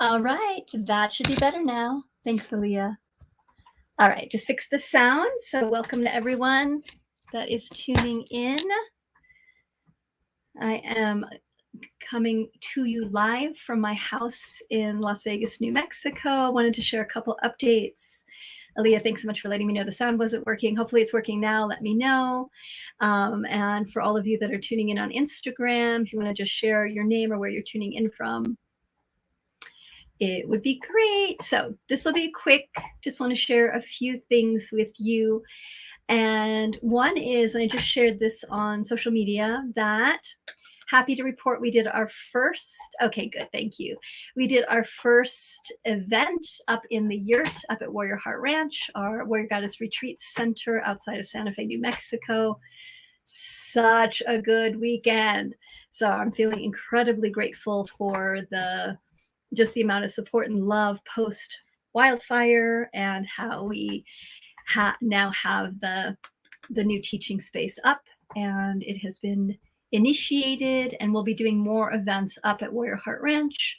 All right, that should be better now. Thanks, Aaliyah. All right, just fix the sound. So welcome to everyone that is tuning in. I am coming to you live from my house in Las Vegas, New Mexico. I wanted to share a couple updates. Aaliyah, thanks so much for letting me know the sound wasn't working. Hopefully it's working now. Let me know. And for all of you that are tuning in on Instagram, if you want to just share your name or where you're tuning in from, it would be great. So this will be quick. Just want to share a few things with you. And one is, I just shared this on social media, that happy to report we did our first, okay, good, thank you. We did our first event up in the yurt up at Warrior Heart Ranch, our Warrior Goddess Retreat Center outside of Santa Fe, New Mexico. Such a good weekend. So I'm feeling incredibly grateful for just the amount of support and love post wildfire, and how we now have the new teaching space up, and it has been initiated, and we'll be doing more events up at Warrior Heart Ranch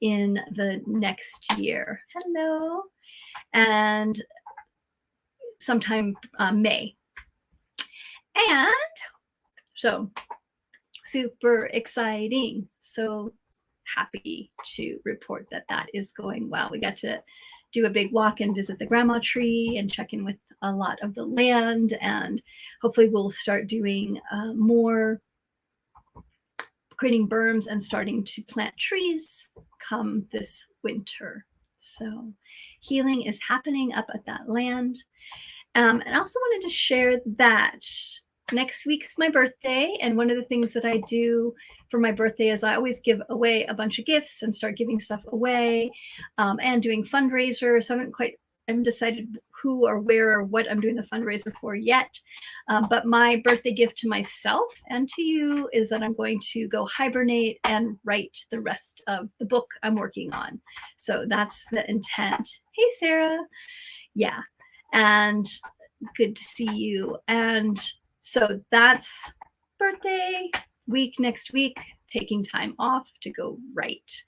in the next year. Hello. And sometime May. And so super exciting. So happy to report that that is going well. We got to do a big walk and visit the grandma tree and check in with a lot of the land, and hopefully we'll start doing more, creating berms and starting to plant trees come this winter. So healing is happening up at that land. And I also wanted to share that next week is my birthday, and one of the things that I do for my birthday is I always give away a bunch of gifts and start giving stuff away, and doing fundraisers. So I haven't decided who or where or what I'm doing the fundraiser for yet. But my birthday gift to myself and to you is that I'm going to go hibernate and write the rest of the book I'm working on. So that's the intent. Hey, Sarah. Yeah. And good to see you. And so that's birthday week next week, taking time off to go write.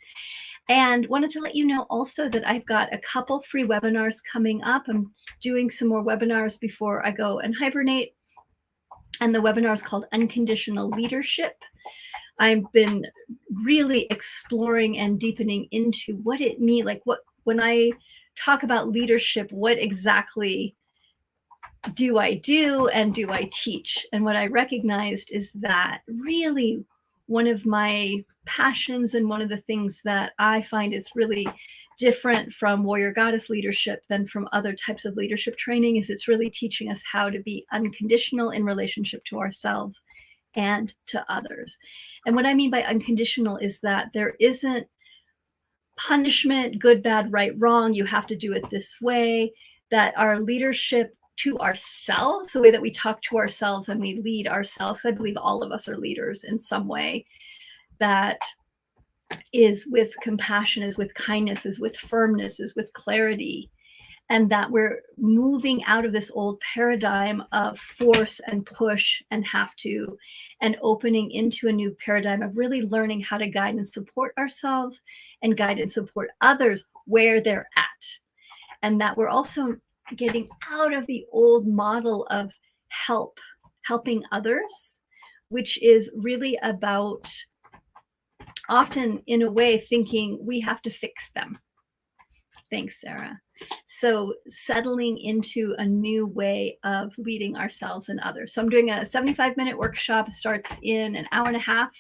And wanted to let you know also that I've got a couple free webinars coming up. I'm doing some more webinars before I go and hibernate. And the webinar is called Unconditional Leadership. I've been really exploring and deepening into what it means, like when I talk about leadership, what exactly do I do and do I teach? And what I recognized is that really one of my passions and one of the things that I find is really different from Warrior Goddess leadership than from other types of leadership training is it's really teaching us how to be unconditional in relationship to ourselves and to others. And what I mean by unconditional is that there isn't punishment, good, bad, right, wrong, you have to do it this way, that our leadership to ourselves, the way that we talk to ourselves and we lead ourselves, because I believe all of us are leaders in some way, that is with compassion, is with kindness, is with firmness, is with clarity, and that we're moving out of this old paradigm of force and push and have to, and opening into a new paradigm of really learning how to guide and support ourselves and guide and support others where they're at. And that we're also getting out of the old model of helping others, which is really about often in a way thinking we have to fix them. Thanks, Sarah. So settling into a new way of leading ourselves and others. So I'm doing a 75-minute workshop. It starts in an hour and a half,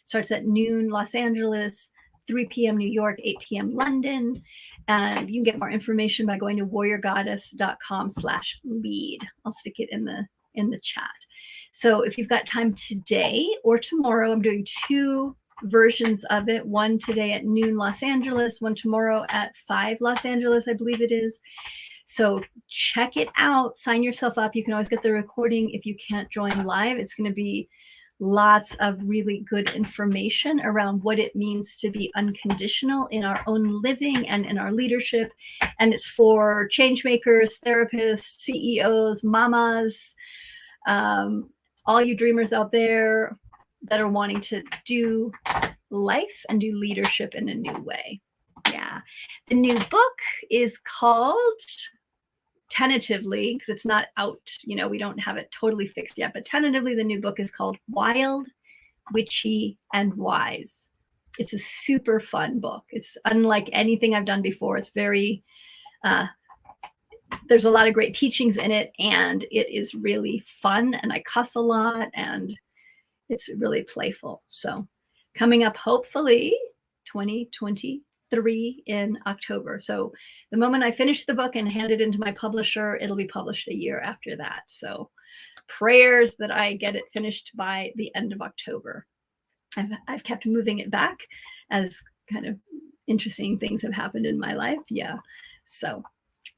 starts at noon Los Angeles, 3 p.m. New York, 8 p.m. London. And you can get more information by going to warriorgoddess.com/lead. I'll stick it in the chat. So if you've got time today or tomorrow, I'm doing two versions of it. One today at noon Los Angeles, one tomorrow at 5 Los Angeles, I believe it is. So check it out. Sign yourself up. You can always get the recording if you can't join live. It's going to be lots of really good information around what it means to be unconditional in our own living and in our leadership. And it's for change makers, therapists, CEOs, mamas, all you dreamers out there that are wanting to do life and do leadership in a new way. Yeah. The new book is called, tentatively, because it's not out, we don't have it totally fixed yet, but tentatively the new book is called Wild, Witchy, and Wise. It's a super fun book. It's unlike anything I've done before. It's very, there's a lot of great teachings in it, and it is really fun, and I cuss a lot, and it's really playful. So coming up, hopefully 2023 in October. So the moment I finish the book and hand it into my publisher, it'll be published a year after that. So prayers that I get it finished by the end of October. I've kept moving it back as kind of interesting things have happened in my life. Yeah. So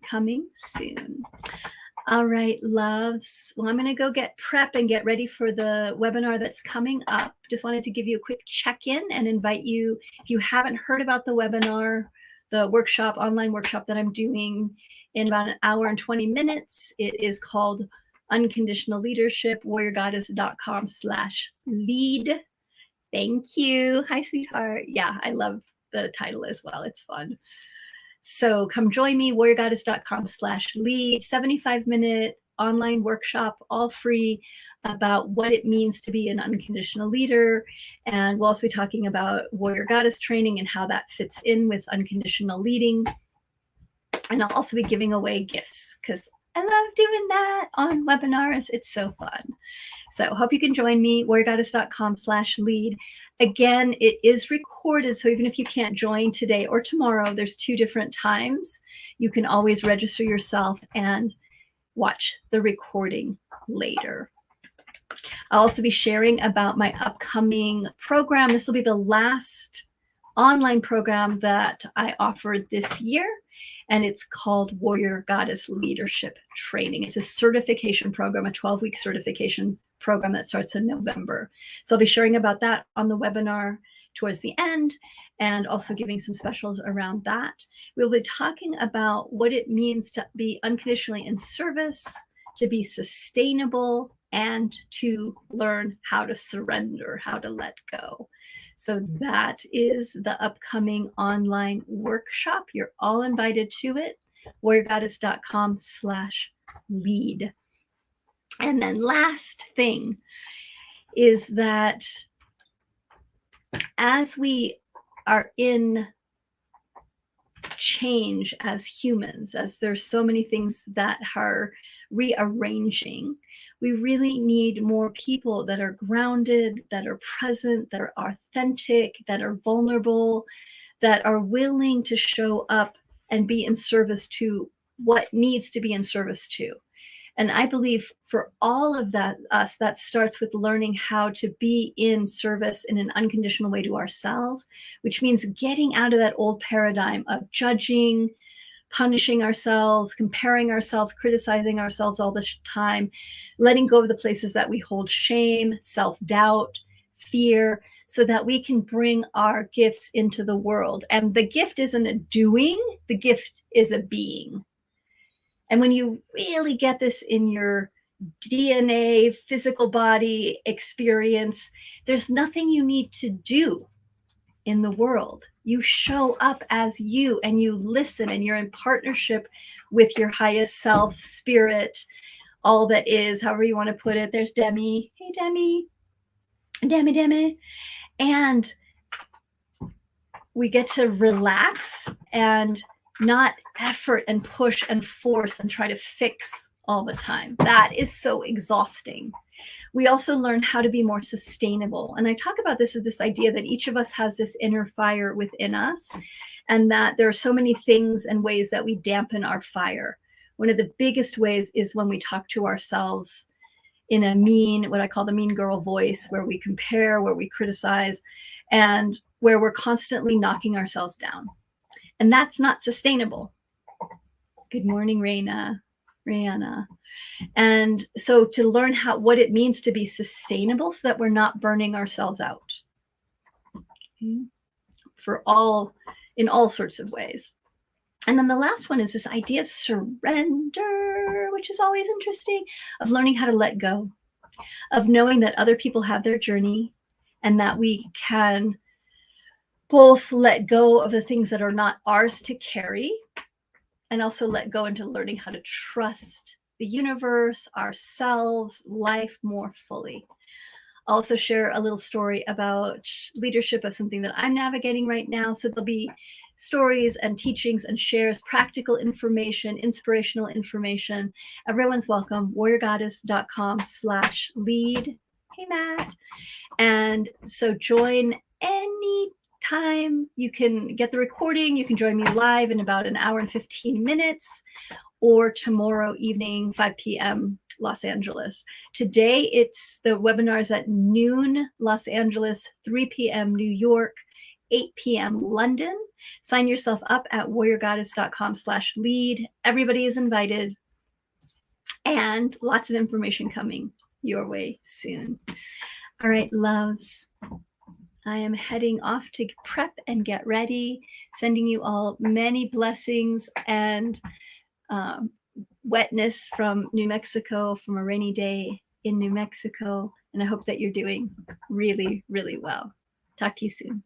coming soon. All right, loves. Well, I'm going to go get prep and get ready for the webinar that's coming up. Just wanted to give you a quick check-in and invite you, if you haven't heard about the webinar, the workshop, online workshop that I'm doing in about an hour and 20 minutes. It is called Unconditional Leadership, warriorgoddess.com/lead. Thank you. Hi, sweetheart. Yeah, I love the title as well. It's fun. So come join me, warriorgoddess.com/lead, 75-minute online workshop, all free, about what it means to be an unconditional leader. And we'll also be talking about warrior goddess training and how that fits in with unconditional leading. And I'll also be giving away gifts because I love doing that on webinars. It's so fun. So hope you can join me, warriorgoddess.com/lead. Again, it is recorded, so even if you can't join today or tomorrow, there's 2 different times. You can always register yourself and watch the recording later. I'll also be sharing about my upcoming program. This will be the last online program that I offered this year, and it's called Warrior Goddess Leadership Training. It's a certification program, a 12-week certification program that starts in November. So I'll be sharing about that on the webinar towards the end, and also giving some specials around that. We'll be talking about what it means to be unconditionally in service, to be sustainable, and to learn how to surrender, how to let go. So that is the upcoming online workshop. You're all invited to it, warriorgoddess.com/lead. And then last thing is that as we are in change as humans, as there's so many things that are rearranging, we really need more people that are grounded, that are present, that are authentic, that are vulnerable, that are willing to show up and be in service to what needs to be in service to. And I believe for all of that, that starts with learning how to be in service in an unconditional way to ourselves, which means getting out of that old paradigm of judging, punishing ourselves, comparing ourselves, criticizing ourselves all the time, letting go of the places that we hold shame, self-doubt, fear, so that we can bring our gifts into the world. And the gift isn't a doing, the gift is a being. And when you really get this in your DNA, physical body experience, there's nothing you need to do in the world. You show up as you, and you listen, and you're in partnership with your highest self, spirit, all that is, however you want to put it. There's Demi. Hey, Demi. Demi. And we get to relax and not effort and push and force and try to fix all the time. That is so exhausting. We also learn how to be more sustainable. And I talk about this as this idea that each of us has this inner fire within us, and that there are so many things and ways that we dampen our fire. One of the biggest ways is when we talk to ourselves in a mean, what I call the mean girl voice, where we compare, where we criticize, and where we're constantly knocking ourselves down. And that's not sustainable. Good morning, Rihanna. And so to learn what it means to be sustainable so that we're not burning ourselves out, okay, in all sorts of ways. And then the last one is this idea of surrender, which is always interesting, of learning how to let go, of knowing that other people have their journey, and that we can both let go of the things that are not ours to carry, and also let go into learning how to trust the universe, ourselves, life more fully. I'll also share a little story about leadership of something that I'm navigating right now. So there'll be stories and teachings and shares, practical information, inspirational information. Everyone's welcome. warriorgoddess.com/lead. Hey, Matt. And so join any time. You can get the recording. You can join me live in about an hour and 15 minutes, or tomorrow evening, 5 p.m. Los Angeles. Today, it's the webinars at noon Los Angeles, 3 p.m. New York, 8 p.m. London. Sign yourself up at warriorgoddess.com/lead. Everybody is invited, and lots of information coming your way soon. All right, loves. I am heading off to prep and get ready, sending you all many blessings and wetness from New Mexico, from a rainy day in New Mexico. And I hope that you're doing really, really well. Talk to you soon.